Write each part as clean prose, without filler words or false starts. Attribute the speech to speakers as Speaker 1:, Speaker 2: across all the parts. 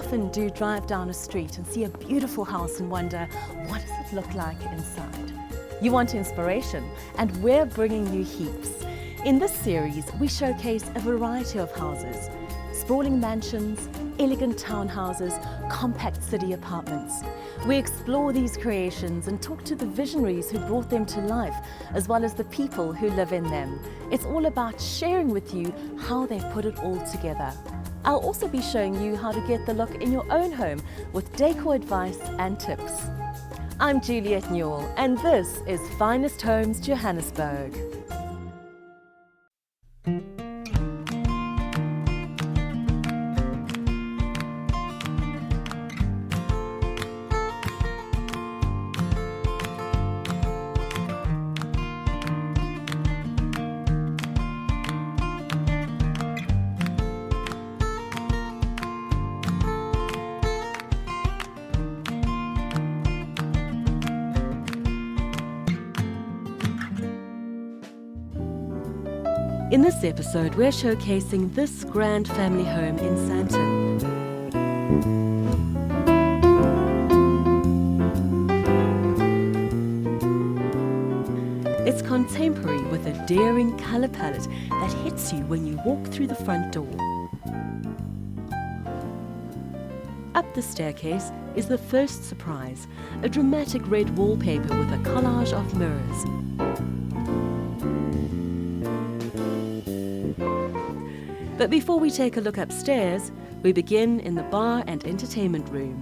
Speaker 1: often do drive down a street and see a beautiful house and wonder, what does it look like inside? You want inspiration, and we're bringing you heaps. In this series, we showcase a variety of houses: sprawling mansions, elegant townhouses, compact city apartments. We explore these creations and talk to the visionaries who brought them to life, as well as the people who live in them. It's all about sharing with you how they put it all together. I'll also be showing you how to get the look in your own home with decor advice and tips. I'm Juliet Newell, and this is Finest Homes Johannesburg. In this episode, we're showcasing this grand family home in Sandton. It's contemporary with a daring colour palette that hits you when you walk through the front door. Up the staircase is the first surprise, a dramatic red wallpaper with a collage of mirrors. But before we take a look upstairs, we begin in the bar and entertainment room.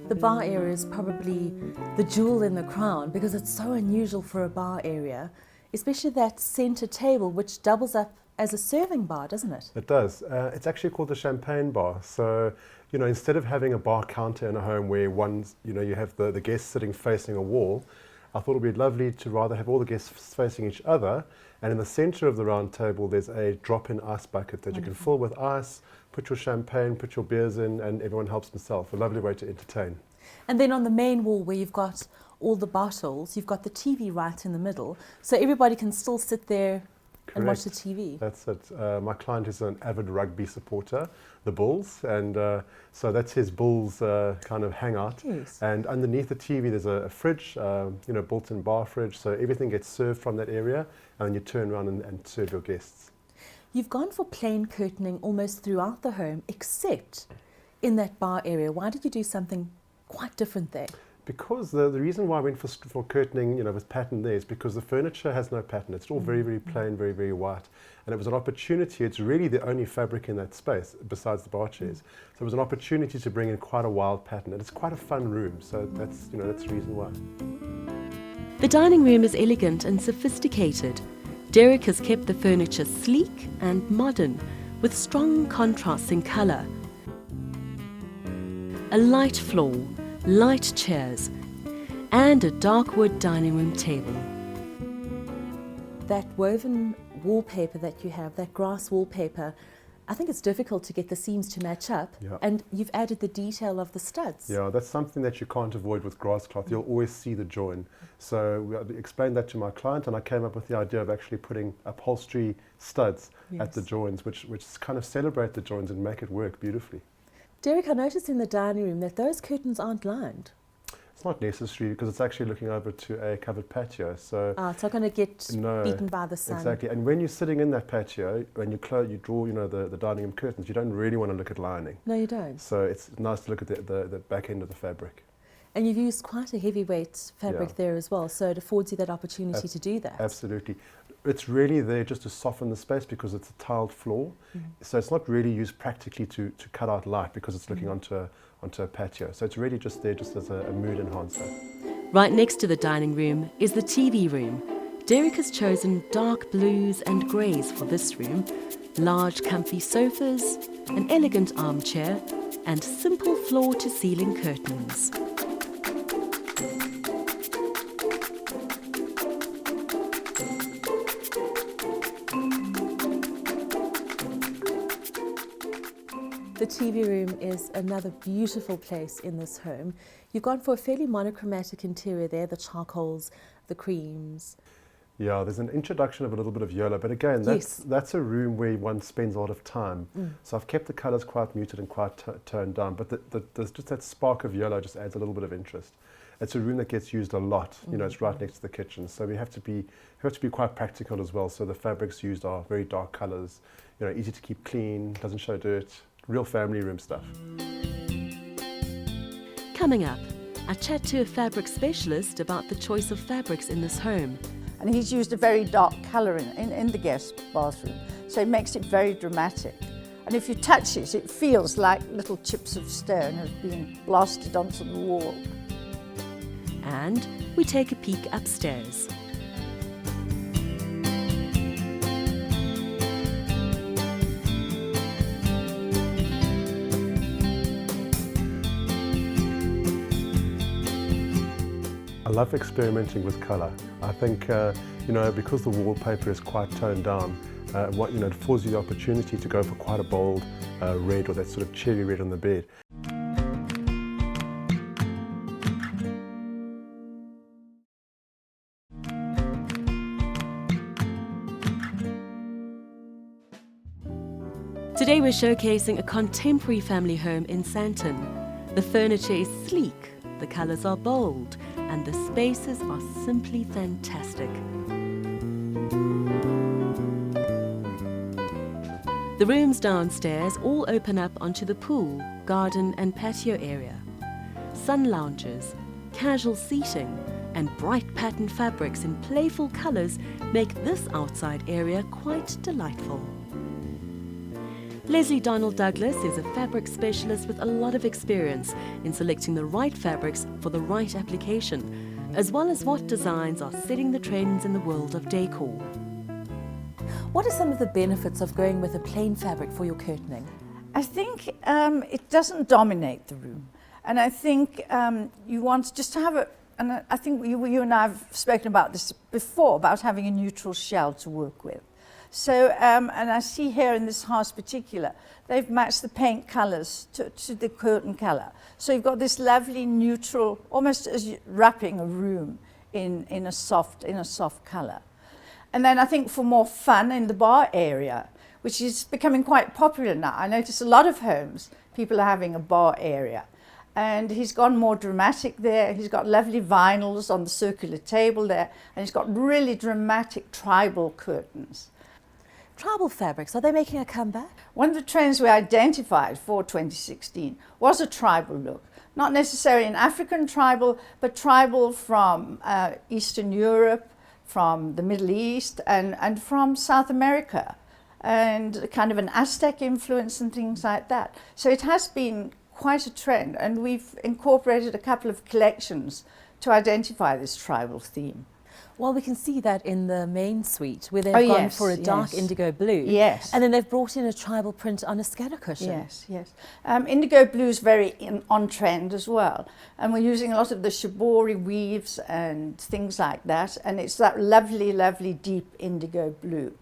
Speaker 1: The bar area is probably the jewel in the crown because it's so unusual for a bar area, especially that centre table which doubles up as a serving bar, doesn't it?
Speaker 2: It does. It's actually called the champagne bar. So, instead of having a bar counter in a home where you have the guests sitting facing a wall, I thought it would be lovely to rather have all the guests facing each other, and in the centre of the round table there's a drop-in ice bucket that you can fill with ice, put your champagne, put your beers in, and everyone helps themselves. A lovely way to entertain.
Speaker 1: And then on the main wall where you've got all the bottles, you've got the TV right in the middle, so everybody can still sit there and watch the TV.
Speaker 2: That's it. My client is an avid rugby supporter, the Bulls, and so that's his Bulls kind of hangout.
Speaker 1: Yes.
Speaker 2: And underneath the TV there's a fridge, built-in bar fridge, so everything gets served from that area, and then you turn around and serve your guests.
Speaker 1: You've gone for plain curtaining almost throughout the home, except in that bar area. Why did you do something quite different there?
Speaker 2: Because the reason why I went for curtaining, with pattern there is because the furniture has no pattern. It's all very, very plain, very, very white. And it was an opportunity. It's really the only fabric in that space besides the bar chairs. So it was an opportunity to bring in quite a wild pattern. And it's quite a fun room. So that's the reason why.
Speaker 1: The dining room is elegant and sophisticated. Derek has kept the furniture sleek and modern, with strong contrasts in colour. A light floor, light chairs, and a dark wood dining room table. That woven wallpaper that you have, that grass wallpaper, I think it's difficult to get the seams to match up, and you've added the detail of the studs.
Speaker 2: Yeah, that's something that you can't avoid with grass cloth. You'll always see the join. So we explained that to my client, and I came up with the idea of actually putting upholstery studs at the joins, which kind of celebrate the joins and make it work beautifully.
Speaker 1: Derek, I noticed in the dining room that those curtains aren't lined.
Speaker 2: It's not necessary because it's actually looking over to a covered patio. So
Speaker 1: it's not going to get beaten by the sun.
Speaker 2: Exactly. And when you're sitting in that patio, when you draw, the dining room curtains, you don't really want to look at lining.
Speaker 1: No, you don't.
Speaker 2: So it's nice to look at the back end of the fabric.
Speaker 1: And you've used quite a heavyweight fabric there as well, so it affords you that opportunity to do that.
Speaker 2: Absolutely. It's really there just to soften the space because it's a tiled floor. So it's not really used practically to cut out light because it's looking onto a patio. So it's really just there just as a mood enhancer.
Speaker 1: Right next to the dining room is the TV room. Derek has chosen dark blues and greys for this room, large comfy sofas, an elegant armchair, and simple floor-to-ceiling curtains. The TV room is another beautiful place in this home. You've gone for a fairly monochromatic interior there, the charcoals, the creams.
Speaker 2: Yeah, there's an introduction of a little bit of yellow, but again, that's a room where one spends a lot of time. So I've kept the colours quite muted and quite toned down, but there's just that spark of yellow just adds a little bit of interest. It's a room that gets used a lot. You know, it's right next to the kitchen, so we have to be quite practical as well. So the fabrics used are very dark colours, you know, easy to keep clean, doesn't show dirt, real family room stuff.
Speaker 1: Coming up, I chat to a fabric specialist about the choice of fabrics in this home.
Speaker 3: And he's used a very dark colour in the guest bathroom, so it makes it very dramatic. And if you touch it, it feels like little chips of stone have been blasted onto the wall.
Speaker 1: And we take a peek upstairs.
Speaker 2: I love experimenting with colour. I think, you know, because the wallpaper is quite toned down, you know, it affords you the opportunity to go for quite a bold red or that sort of cherry red on the bed.
Speaker 1: Today we're showcasing a contemporary family home in Sandton. The furniture is sleek, the colours are bold, and the spaces are simply fantastic. The rooms downstairs all open up onto the pool, garden and patio area. Sun lounges, casual seating and bright patterned fabrics in playful colours make this outside area quite delightful. Leslie Donald Douglas is a fabric specialist with a lot of experience in selecting the right fabrics for the right application, as well as what designs are setting the trends in the world of decor. What are some of the benefits of going with a plain fabric for your curtaining?
Speaker 3: I think it doesn't dominate the room. And I think you want just to have a, and I think you and I have spoken about this before, about having a neutral shell to work with. So, and I see here in this house particular, they've matched the paint colours to the curtain colour. So you've got this lovely neutral, almost as wrapping a room in a soft colour. And then I think for more fun in the bar area, which is becoming quite popular now. I notice a lot of homes, people are having a bar area. And he's gone more dramatic there. He's got lovely vinyls on the circular table there, and he's got really dramatic tribal curtains.
Speaker 1: Tribal fabrics, are they making a comeback?
Speaker 3: One of the trends we identified for 2016 was a tribal look. Not necessarily an African tribal, but tribal from Eastern Europe, from the Middle East, and from South America, and kind of an Aztec influence and things like that. So it has been quite a trend, and we've incorporated a couple of collections to identify this tribal theme.
Speaker 1: Well, we can see that in the main suite, where they've gone for a dark indigo blue.
Speaker 3: Yes.
Speaker 1: And then they've brought in a tribal print on a scatter cushion.
Speaker 3: Yes, yes. Indigo blue is very on trend as well. And we're using a lot of the shibori weaves and things like that. And it's that lovely, lovely deep indigo blue.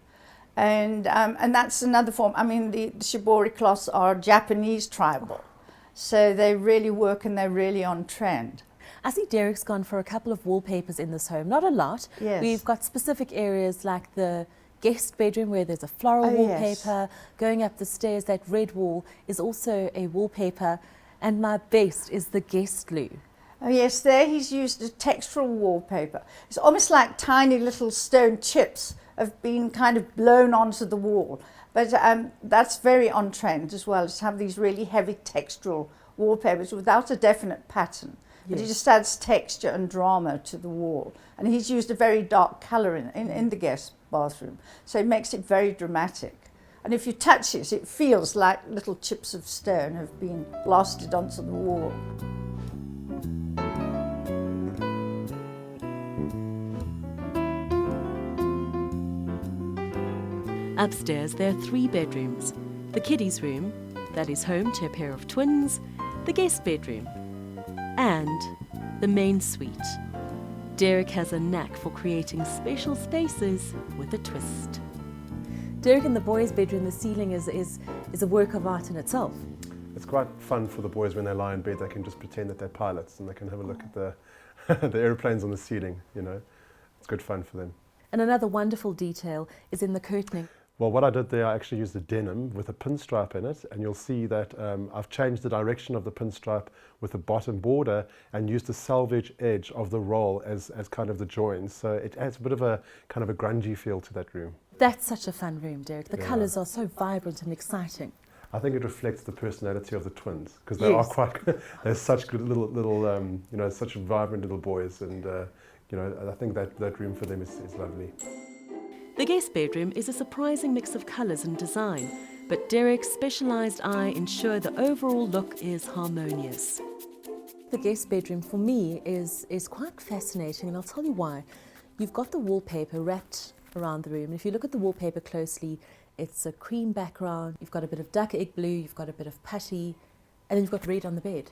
Speaker 3: And that's another form. I mean, the shibori cloths are Japanese tribal. So they really work and they're really on trend.
Speaker 1: I see Derek's gone for a couple of wallpapers in this home. Not a lot.
Speaker 3: Yes.
Speaker 1: We've got specific areas like the guest bedroom where there's a floral wallpaper. Going up the stairs, that red wall is also a wallpaper. And my best is the guest loo.
Speaker 3: Oh yes, there he's used a textural wallpaper. It's almost like tiny little stone chips have been kind of blown onto the wall. But that's very on trend as well, to have these really heavy textural wallpapers without a definite pattern. But it just adds texture and drama to the wall. And he's used a very dark colour in the guest bathroom, so it makes it very dramatic. And if you touch it, it feels like little chips of stone have been blasted onto the wall.
Speaker 1: Upstairs, there are 3 bedrooms. The kiddies' room, that is home to a pair of twins, the guest bedroom, and the main suite. Derek has a knack for creating special spaces with a twist. Derek, in the boys' bedroom, the ceiling is a work of art in itself.
Speaker 2: It's quite fun for the boys when they lie in bed. They can just pretend that they're pilots and they can have a look at the, the airplanes on the ceiling, you know. It's good fun for them.
Speaker 1: And another wonderful detail is in the curtaining.
Speaker 2: Well, what I did there, I actually used a denim with a pinstripe in it, and you'll see that I've changed the direction of the pinstripe with the bottom border and used the selvage edge of the roll as kind of the joins. So it adds a bit of a kind of a grungy feel to that room.
Speaker 1: That's such a fun room, Derek. The
Speaker 2: Yeah.
Speaker 1: colours are so vibrant and exciting.
Speaker 2: I think it reflects the personality of the twins, because they
Speaker 1: Yes.
Speaker 2: are quite, they're such good little you know, such vibrant little boys, and you know, I think that room for them is lovely.
Speaker 1: The guest bedroom is a surprising mix of colours and design, but Derek's specialised eye ensure the overall look is harmonious. The guest bedroom for me is quite fascinating, and I'll tell you why. You've got the wallpaper wrapped around the room, and if you look at the wallpaper closely, it's a cream background, you've got a bit of duck egg blue, you've got a bit of putty, and then you've got red on the bed.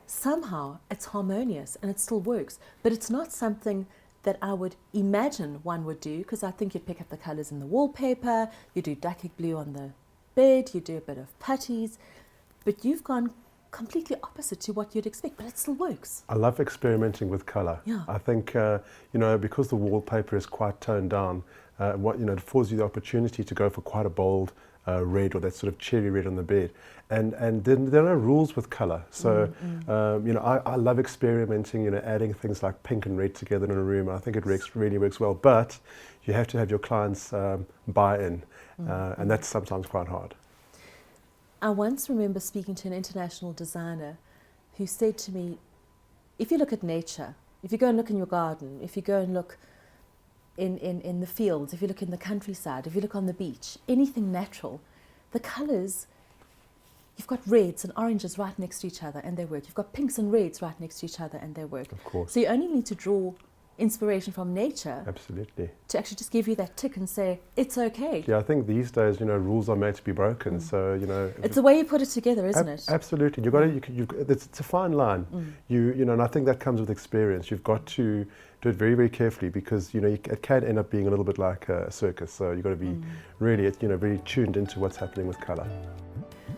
Speaker 1: Somehow it's harmonious and it still works, but it's not something that I would imagine one would do, because I think you'd pick up the colours in the wallpaper, you do duck egg blue on the bed, you do a bit of putties, but you've gone completely opposite to what you'd expect, but it still works.
Speaker 2: I love experimenting with colour.
Speaker 1: Yeah.
Speaker 2: I think, you know, because the wallpaper is quite toned down, you know, it affords you the opportunity to go for quite a bold red, or that sort of cherry red on the bed. And then there are no rules with colour. So, you know, I love experimenting, you know, adding things like pink and red together in a room. I think it really works well, but you have to have your clients buy in, and that's sometimes quite hard.
Speaker 1: I once remember speaking to an international designer who said to me, if you look at nature, if you go and look in your garden, if you go and look in the fields, if you look in the countryside, if you look on the beach, anything natural, the colours, you've got reds and oranges right next to each other and they work. You've got pinks and reds right next to each other and they work.
Speaker 2: Of course.
Speaker 1: So you only need to draw inspiration from nature
Speaker 2: Absolutely.
Speaker 1: to actually just give you that tick and say, it's okay.
Speaker 2: Yeah, I think these days, you know, rules are made to be broken. So, you know,
Speaker 1: It's the way you put it together, isn't it?
Speaker 2: Absolutely. You've got to, it's a fine line. You know, and I think that comes with experience. You've got to do it very, very carefully, because, you know, it can end up being a little bit like a circus. So you've got to be really, you know, very tuned into what's happening with colour.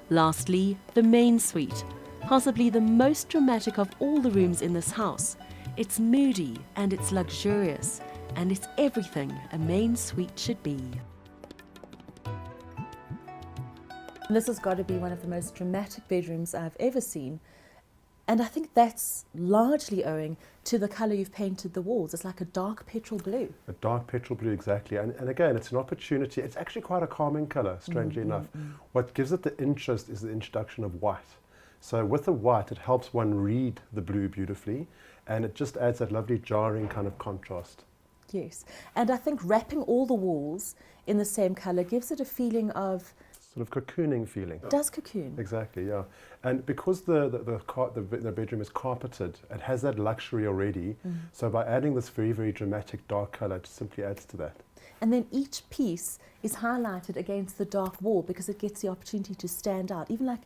Speaker 1: Lastly, the main suite, possibly the most dramatic of all the rooms in this house. It's moody and it's luxurious, and it's everything a main suite should be. This has got to be one of the most dramatic bedrooms I've ever seen, and I think that's largely owing to the colour you've painted the walls. It's like a dark petrol blue.
Speaker 2: A dark petrol blue, exactly. And again, it's an opportunity. It's actually quite a calming colour, strangely enough. What gives it the interest is the introduction of white. So with the white, it helps one read the blue beautifully, and it just adds that lovely jarring kind of contrast.
Speaker 1: Yes, and I think wrapping all the walls in the same colour gives it a feeling of...
Speaker 2: Sort of cocooning feeling.
Speaker 1: It does cocoon.
Speaker 2: Exactly, yeah. And because the bedroom is carpeted, it has that luxury already. So by adding this very, very dramatic dark colour, it simply adds to that.
Speaker 1: And then each piece is highlighted against the dark wall because it gets the opportunity to stand out. Even like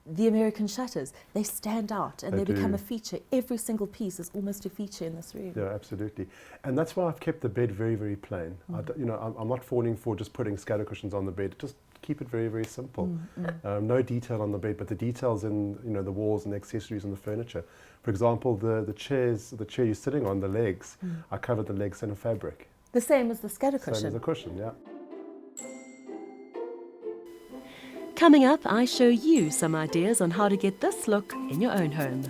Speaker 1: the American shutters, they stand out and they become a feature. Every single piece is almost a feature in this room.
Speaker 2: Yeah, absolutely. And that's why I've kept the bed very, very plain. You know, I'm not falling for just putting scatter cushions on the bed. Just keep it very, very simple. No detail on the bed, but the details in, you know, the walls and the accessories and the furniture. For example, the chair you're sitting on, the legs, I covered the legs in a fabric.
Speaker 1: The same as the scatter cushion.
Speaker 2: Same as a cushion, yeah.
Speaker 1: Coming up, I show you some ideas on how to get this look in your own home.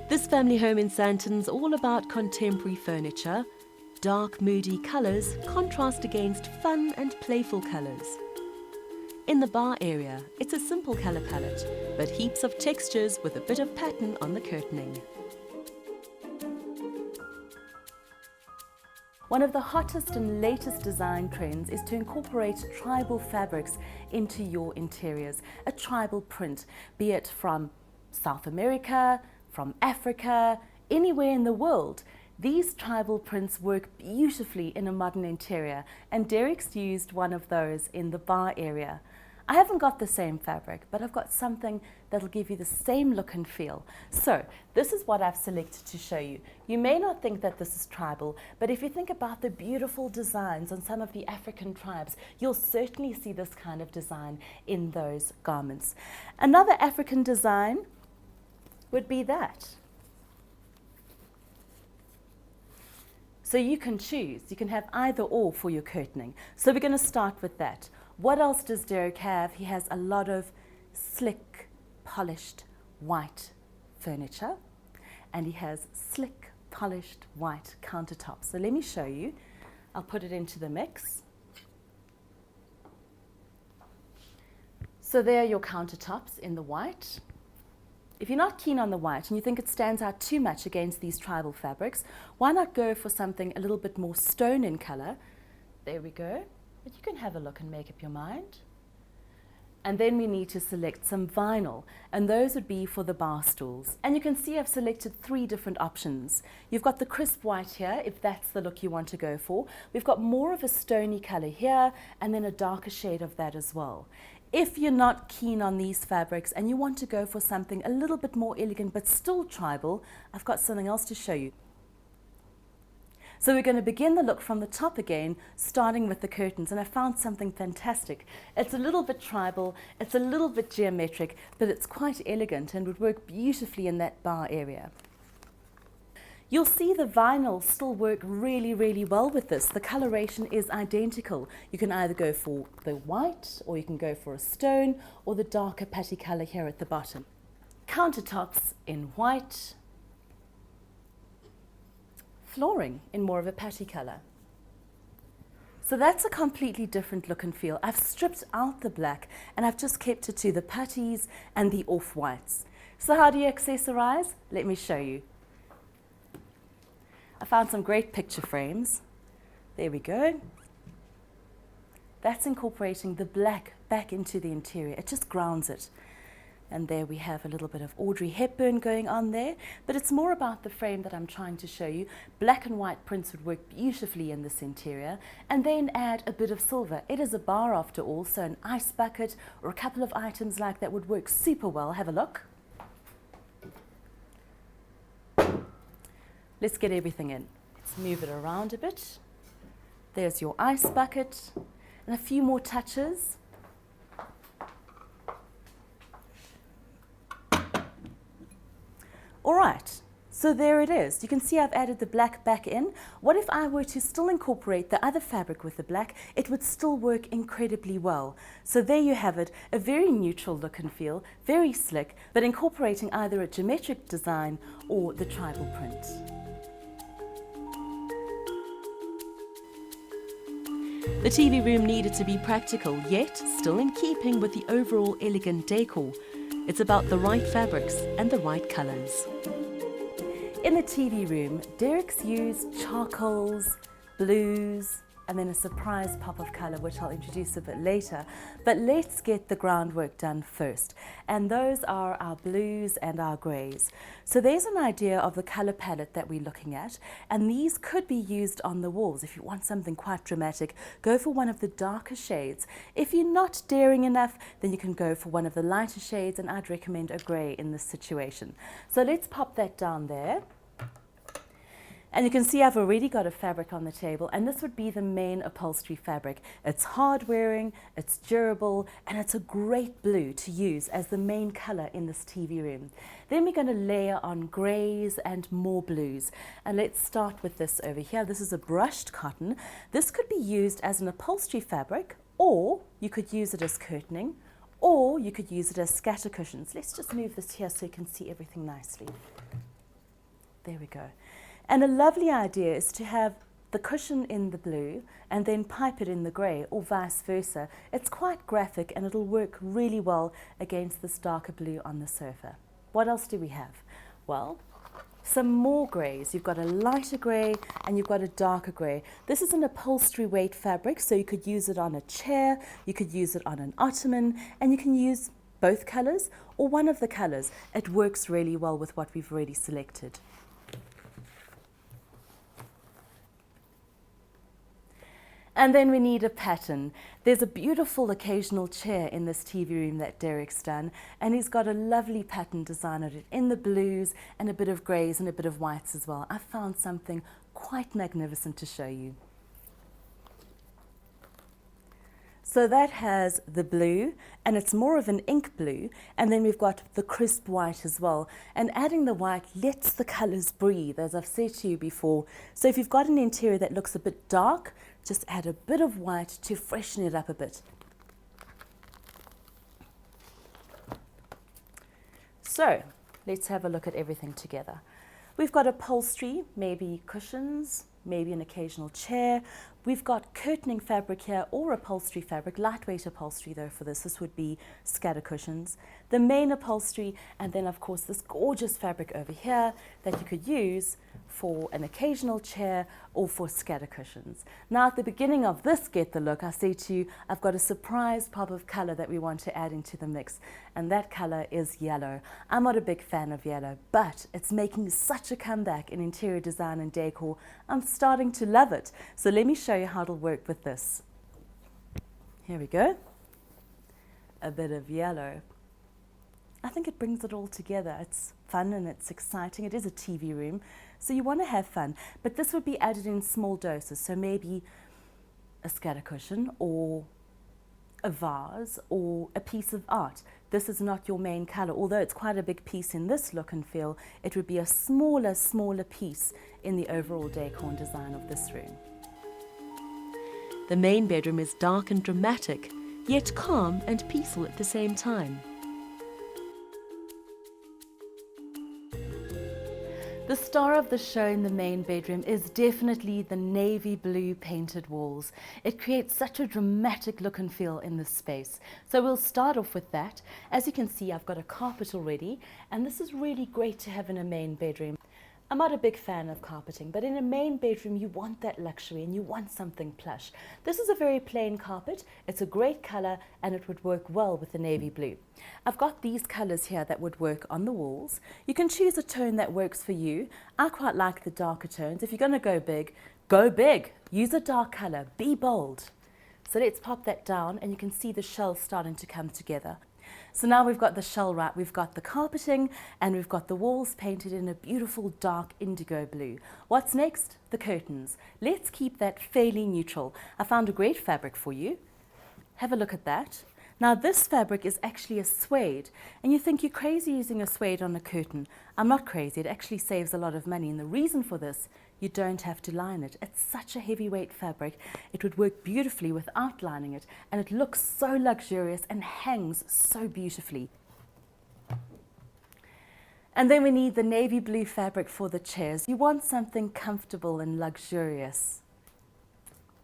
Speaker 1: This family home in Sandton's all about contemporary furniture. Dark, moody colours contrast against fun and playful colours. In the bar area, it's a simple colour palette, but heaps of textures with a bit of pattern on the curtaining. One of the hottest and latest design trends is to incorporate tribal fabrics into your interiors. A tribal print, be it from South America, from Africa, anywhere in the world. These tribal prints work beautifully in a modern interior, and Derek's used one of those in the bar area. I haven't got the same fabric, but I've got something that'll give you the same look and feel. So this is what I've selected to show you. You may not think that this is tribal, but if you think about the beautiful designs on some of the African tribes, you'll certainly see this kind of design in those garments. Another African design would be that. So you can choose, you can have either or for your curtaining. So we're going to start with that. What else does Derek have? He has a lot of slick, polished, white furniture, and he has slick, polished, white countertops. So let me show you. I'll put it into the mix. So there are your countertops in the white. If you're not keen on the white and you think it stands out too much against these tribal fabrics, why not go for something a little bit more stone in color? There we go. But you can have a look and make up your mind. And then we need to select some vinyl, and those would be for the bar stools. And you can see I've selected 3 different options. You've got the crisp white here, if that's the look you want to go for. We've got more of a stony color here, and then a darker shade of that as well. If you're not keen on these fabrics and you want to go for something a little bit more elegant but still tribal, I've got something else to show you. So we're going to begin the look from the top again, starting with the curtains, and I found something fantastic. It's a little bit tribal, it's a little bit geometric, but it's quite elegant and would work beautifully in that bar area. You'll see the vinyl still work really, really well with this. The coloration is identical. You can either go for the white, or you can go for a stone, or the darker patty color here at the bottom. Countertops in white. Flooring in more of a patty color. So that's a completely different look and feel. I've stripped out the black and I've just kept it to the patties and the off-whites. So how do you accessorize? Let me show you. I found some great picture frames. There we go. That's incorporating the black back into the interior. It just grounds it. And there we have a little bit of Audrey Hepburn going on there, but it's more about the frame that I'm trying to show you. Black and white prints would work beautifully in this interior, and then add a bit of silver. It is a bar after all, so an ice bucket or a couple of items like that would work super well. Have a look. Let's get everything in. Let's move it around a bit. There's your ice bucket, and a few more touches. All right, so there it is. You can see I've added the black back in. What if I were to still incorporate the other fabric with the black? It would still work incredibly well. So there you have it, a very neutral look and feel, very slick, but incorporating either a geometric design or the tribal print. The TV room needed to be practical, yet still in keeping with the overall elegant decor. It's about the right fabrics and the right colours. In the TV room, Derek's used charcoals, blues, and then a surprise pop of colour, which I'll introduce a bit later. But let's get the groundwork done first. And those are our blues and our greys. So there's an idea of the colour palette that we're looking at, and these could be used on the walls. If you want something quite dramatic, go for one of the darker shades. If you're not daring enough, then you can go for one of the lighter shades, and I'd recommend a grey in this situation. So let's pop that down there. And you can see I've already got a fabric on the table, and this would be the main upholstery fabric. It's hard wearing, it's durable, and it's a great blue to use as the main color in this TV room. Then we're going to layer on grays and more blues. And let's start with this over here. This is a brushed cotton. This could be used as an upholstery fabric, or you could use it as curtaining, or you could use it as scatter cushions. Let's just move this here so you can see everything nicely. There we go. And a lovely idea is to have the cushion in the blue and then pipe it in the grey, or vice versa. It's quite graphic and it'll work really well against this darker blue on the sofa. What else do we have? Well, some more greys. You've got a lighter grey and you've got a darker grey. This is an upholstery weight fabric, so you could use it on a chair, you could use it on an ottoman, and you can use both colours or one of the colours. It works really well with what we've already selected. And then we need a pattern. There's a beautiful occasional chair in this TV room that Derek's done, and he's got a lovely pattern design on it in the blues and a bit of greys and a bit of whites as well. I found something quite magnificent to show you. So that has the blue, and it's more of an ink blue, and then we've got the crisp white as well. And adding the white lets the colours breathe, as I've said to you before. So if you've got an interior that looks a bit dark, just add a bit of white to freshen it up a bit. So let's have a look at everything together. We've got upholstery, maybe cushions, maybe an occasional chair. We've got curtaining fabric here or upholstery fabric, lightweight upholstery though for this. This would be scatter cushions. The main upholstery, and then of course this gorgeous fabric over here that you could use for an occasional chair or for scatter cushions. Now at the beginning of this Get the Look, I say to you, I've got a surprise pop of colour that we want to add into the mix, and that colour is yellow. I'm not a big fan of yellow, but it's making such a comeback in interior design and decor. I'm starting to love it. So let me show you how it'll work with this. Here we go. A bit of yellow. I think it brings it all together. It's fun and it's exciting. It is a TV room, so you want to have fun. But this would be added in small doses, so maybe a scatter cushion or a vase or a piece of art. This is not your main colour. Although it's quite a big piece in this look and feel, it would be a smaller piece in the overall decor and design of this room.
Speaker 4: The main bedroom is dark and dramatic, yet calm and peaceful at the same time.
Speaker 1: The star of the show in the main bedroom is definitely the navy blue painted walls. It creates such a dramatic look and feel in this space. So we'll start off with that. As you can see, I've got a carpet already, and this is really great to have in a main bedroom. I'm not a big fan of carpeting, but in a main bedroom you want that luxury and you want something plush. This is a very plain carpet. It's a great colour and it would work well with the navy blue. I've got these colours here that would work on the walls. You can choose a tone that works for you. I quite like the darker tones. If you're going to go big, go big. Use a dark colour. Be bold. So let's pop that down and you can see the shells starting to come together. So now we've got the shell right, we've got the carpeting, and we've got the walls painted in a beautiful dark indigo blue. What's next? The curtains. Let's keep that fairly neutral. I found a great fabric for you. Have a look at that. Now this fabric is actually a suede, and you think you're crazy using a suede on a curtain. I'm not crazy, it actually saves a lot of money, and the reason for this, you don't have to line it. It's such a heavyweight fabric. It would work beautifully without lining it, and it looks so luxurious and hangs so beautifully. And then we need the navy blue fabric for the chairs. You want something comfortable and luxurious.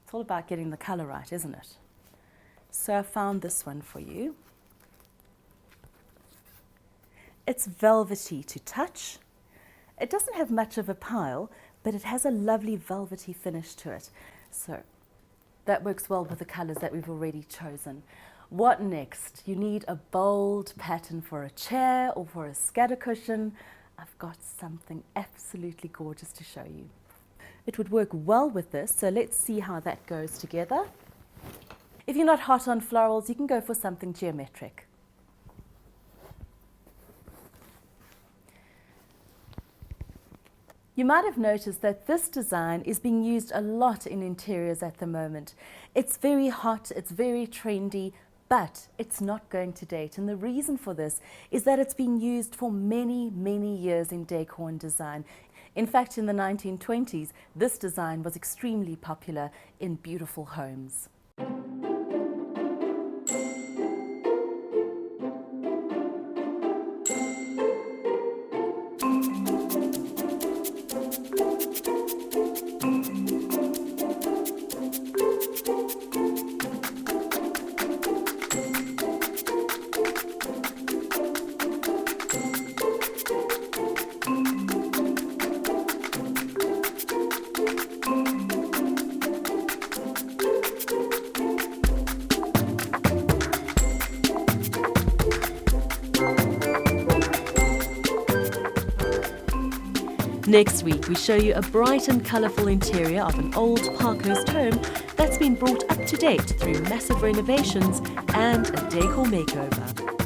Speaker 1: It's all about getting the color right, isn't it? So I found this one for you. It's velvety to touch. It doesn't have much of a pile, but it has a lovely velvety finish to it. So that works well with the colors that we've already chosen. What next? You need a bold pattern for a chair or for a scatter cushion. I've got something absolutely gorgeous to show you. It would work well with this, so let's see how that goes together. If you're not hot on florals, you can go for something geometric. You might have noticed that this design is being used a lot in interiors at the moment. It's very hot, it's very trendy, but it's not going to date. And the reason for this is that it's been used for many, many years in decor and design. In fact, in the 1920s, this design was extremely popular in beautiful homes.
Speaker 4: Next week, we show you a bright and colourful interior of an old Parkhurst home that's been brought up to date through massive renovations and a decor makeover.